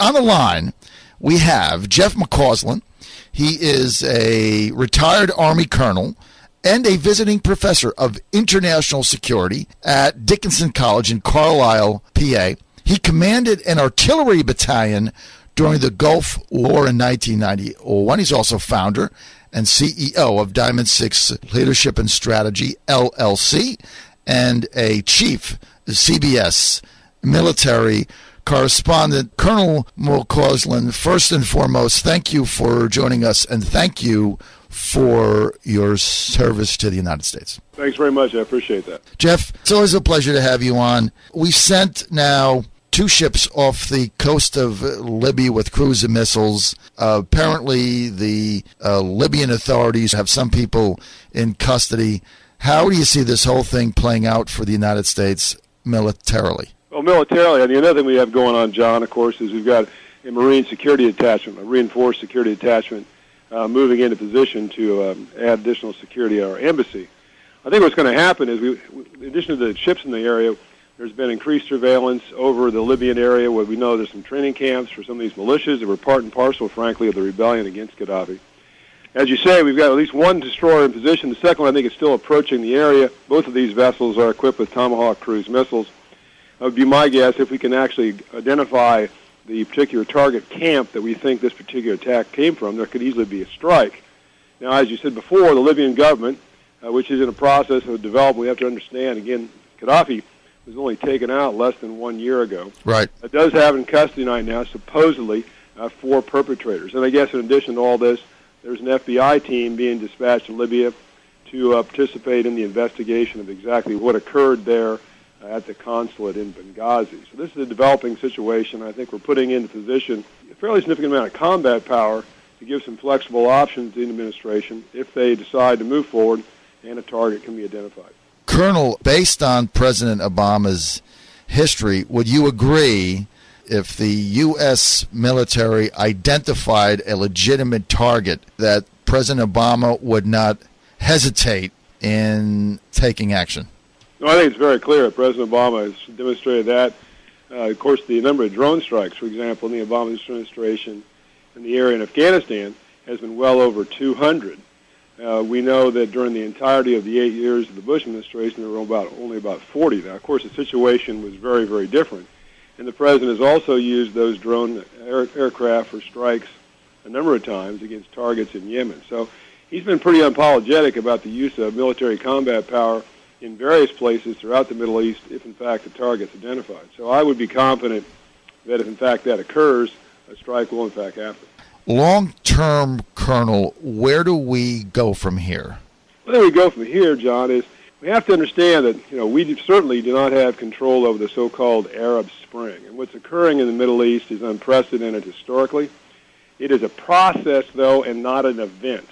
on the line, we have Jeff McCausland. He is a retired Army colonel and a visiting professor of international security at Dickinson College in Carlisle, PA. He commanded an artillery battalion during the Gulf War in 1991. He's also founder and CEO of Diamond Six Leadership and Strategy, LLC, and a chief CBS military correspondent. Colonel McCausland, first and foremost, thank you for joining us, and thank you for your service to the United States. Thanks very much. I appreciate that. Jeff, it's always a pleasure to have you on. We've sent now 2 ships off the coast of Libya with cruise missiles. Apparently, the Libyan authorities have some people in custody. How do you see this whole thing playing out for the United States militarily? Well, militarily, the other thing we have going on, John, of course, is we've got a Marine security detachment, a reinforced security detachment, moving into position to add additional security at our embassy. I think what's going to happen is, in addition to the ships in the area, there's been increased surveillance over the Libyan area where we know there's some training camps for some of these militias that were part and parcel, frankly, of the rebellion against Gaddafi. As you say, we've got at least one destroyer in position. The second one, I think, is still approaching the area. Both of these vessels are equipped with Tomahawk cruise missiles. That would be my guess. If we can actually identify the particular target camp that we think this particular attack came from, there could easily be a strike. Now, as you said before, the Libyan government, which is in a process of development, we have to understand, again, Gaddafi was only taken out less than 1 year ago. Right. It does have in custody right now, supposedly, 4 perpetrators. And I guess in addition to all this, there's an FBI team being dispatched to Libya to participate in the investigation of exactly what occurred there at the consulate in Benghazi. So this is a developing situation. I think we're putting into position a fairly significant amount of combat power to give some flexible options to the administration if they decide to move forward and a target can be identified. Colonel, based on President Obama's history, would you agree if the U.S. military identified a legitimate target that President Obama would not hesitate in taking action? No, I think it's very clear. President Obama has demonstrated that. Of course, the number of drone strikes, for example, in the Obama administration in the area in Afghanistan has been well over 200. We know that during the entirety of the 8 years of the Bush administration, there were only about 40. Now, of course, the situation was very, very different. And the president has also used those drone aircraft for strikes a number of times against targets in Yemen. So he's been pretty unapologetic about the use of military combat power in various places throughout the Middle East if, in fact, the target's identified. So I would be confident that if, in fact, that occurs, a strike will, in fact, happen. Long-term, Colonel, where do we go from here? Where we go from here, John, is we have to understand that we certainly do not have control over the so-called Arab Spring. And what's occurring in the Middle East is unprecedented historically. It is a process, though, and not an event.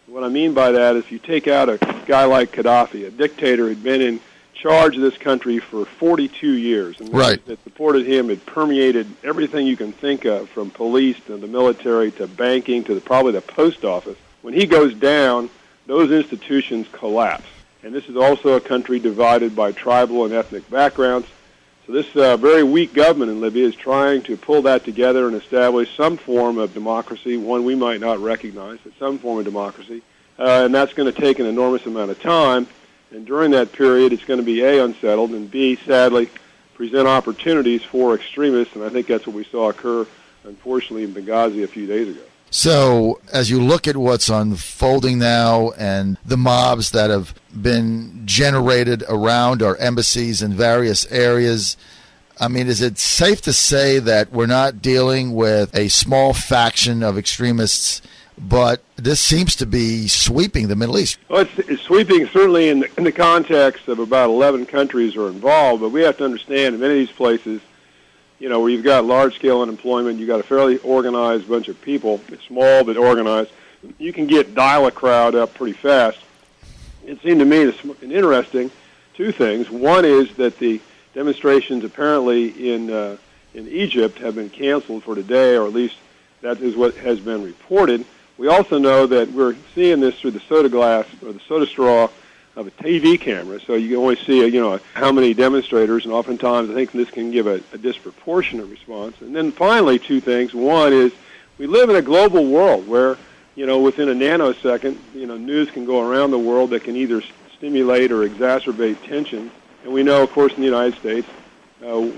What I mean by that is if you take out a guy like Gaddafi, a dictator who had been in charge of this country for 42 years, and right, that supported him, had permeated everything you can think of, from police to the military to banking to probably the post office. When he goes down, those institutions collapse. And this is also a country divided by tribal and ethnic backgrounds. So this very weak government in Libya is trying to pull that together and establish some form of democracy, one we might not recognize, but some form of democracy. And that's going to take an enormous amount of time. And during that period, it's going to be, A, unsettled, and B, sadly, present opportunities for extremists. And I think that's what we saw occur, unfortunately, in Benghazi a few days ago. So as you look at what's unfolding now and the mobs that have been generated around our embassies in various areas, I mean, is it safe to say that we're not dealing with a small faction of extremists, but this seems to be sweeping the Middle East? Well, it's sweeping certainly in the context of about 11 countries are involved, but we have to understand in many of these places, where you've got large-scale unemployment, you've got a fairly organized bunch of people, small but organized, you can dial a crowd up pretty fast. It seemed to me an interesting two things. One is that the demonstrations apparently in Egypt have been canceled for today, or at least that is what has been reported. We also know that we're seeing this through the soda glass or the soda straw of a TV camera, so you can only see, how many demonstrators, and oftentimes I think this can give a disproportionate response. And then finally, two things. One is we live in a global world where, within a nanosecond, news can go around the world that can either stimulate or exacerbate tensions. And we know, of course, in the United States,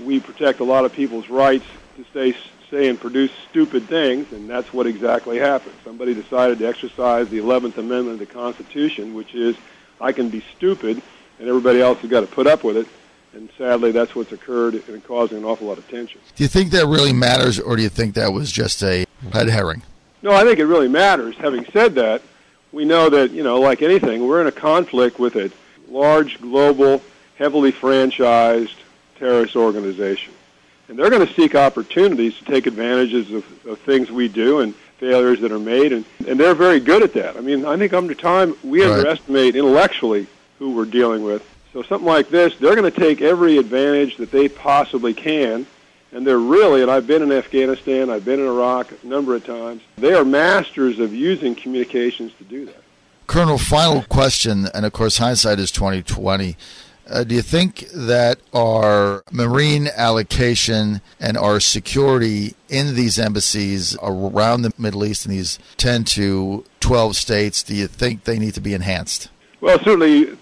we protect a lot of people's rights to say and produce stupid things, and that's what exactly happened. Somebody decided to exercise the 11th Amendment of the Constitution, which is, I can be stupid, and everybody else has got to put up with it. And sadly, that's what's occurred and causing an awful lot of tension. Do you think that really matters, or do you think that was just a red herring? No, I think it really matters. Having said that, we know that, like anything, we're in a conflict with a large, global, heavily franchised terrorist organization. And they're going to seek opportunities to take advantages of things we do and failures that are made, and they're very good at that. I mean, I think under time we underestimate intellectually who we're dealing with. So something like this, they're going to take every advantage that they possibly can, and they're really, and I've been in Afghanistan, I've been in Iraq a number of times, they are masters of using communications to do that. Colonel, final question, and of course hindsight is 20/20. Do you think that our Marine allocation and our security in these embassies around the Middle East in these 10 to 12 states, do you think they need to be enhanced? Well, certainly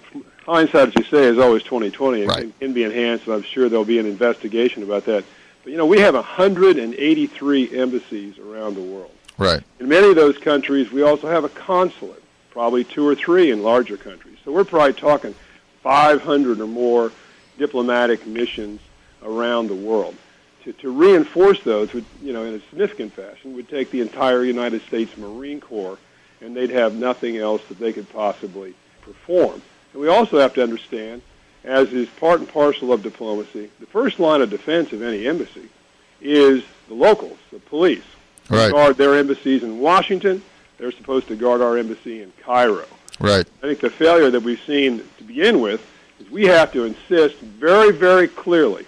hindsight, as you say, is always 20/20. Right. It can be enhanced, and I'm sure there'll be an investigation about that. But, we have 183 embassies around the world. Right. In many of those countries, we also have a consulate, probably 2 or 3 in larger countries. So we're probably talking 500 or more diplomatic missions around the world. To reinforce those, would, in a significant fashion, would take the entire United States Marine Corps, and they'd have nothing else that they could possibly perform. And we also have to understand, as is part and parcel of diplomacy, the first line of defense of any embassy is the locals, the police. Right. They guard their embassies in Washington. They're supposed to guard our embassy in Cairo. Right. I think the failure that we've seen to begin with is we have to insist very, very clearly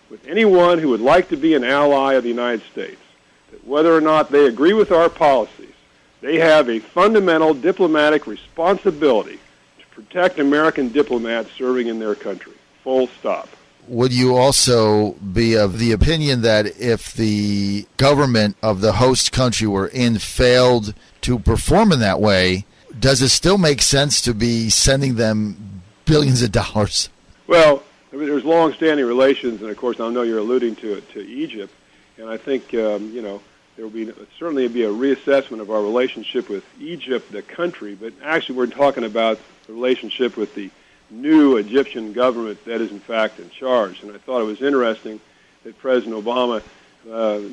with anyone who would like to be an ally of the United States that whether or not they agree with our policies, they have a fundamental diplomatic responsibility to protect American diplomats serving in their country. Full stop. Would you also be of the opinion that if the government of the host country we're in failed to perform in that way, does it still make sense to be sending them billions of dollars? Well, there's long-standing relations, and of course I know you're alluding to Egypt, and I think there will certainly be a reassessment of our relationship with Egypt, the country, but actually we're talking about the relationship with the new Egyptian government that is in fact in charge. And I thought it was interesting that President Obama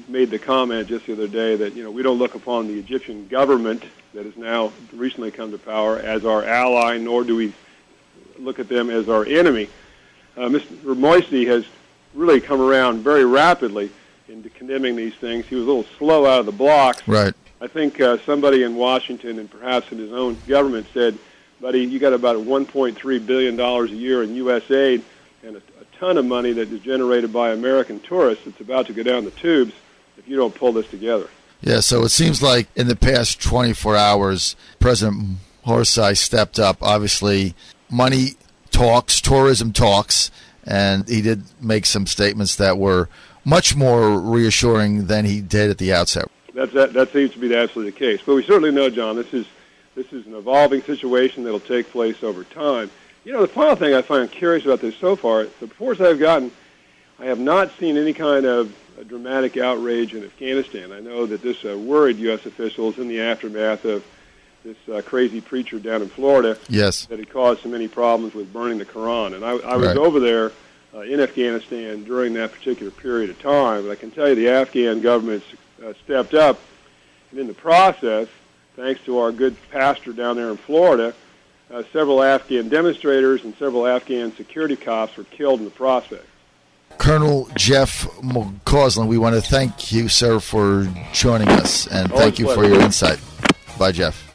made the comment just the other day that we don't look upon the Egyptian government that has now recently come to power as our ally, nor do we look at them as our enemy. Mr. Morsi has really come around very rapidly into condemning these things. He was a little slow out of the blocks. Right. I think somebody in Washington and perhaps in his own government said, buddy, you got about $1.3 billion a year in U.S. aid and a ton of money that is generated by American tourists that's about to go down the tubes if you don't pull this together. Yeah, so it seems like in the past 24 hours, President Morsi stepped up. Obviously, money talks, tourism talks, and he did make some statements that were much more reassuring than he did at the outset. That seems to be absolutely the case. But we certainly know, John, this is an evolving situation that will take place over time. The final thing I find curious about this so far, the reports I've gotten, I have not seen any kind of dramatic outrage in Afghanistan. I know that this worried U.S. officials in the aftermath of this crazy preacher down in Florida. Yes. That had caused so many problems with burning the Quran. And I was over there in Afghanistan during that particular period of time. And I can tell you the Afghan government stepped up, and in the process, thanks to our good pastor down there in Florida, several Afghan demonstrators and several Afghan security cops were killed in the process. Colonel Jeff McCausland, we want to thank you, sir, for joining us, and thank you for your insight. Bye, Jeff.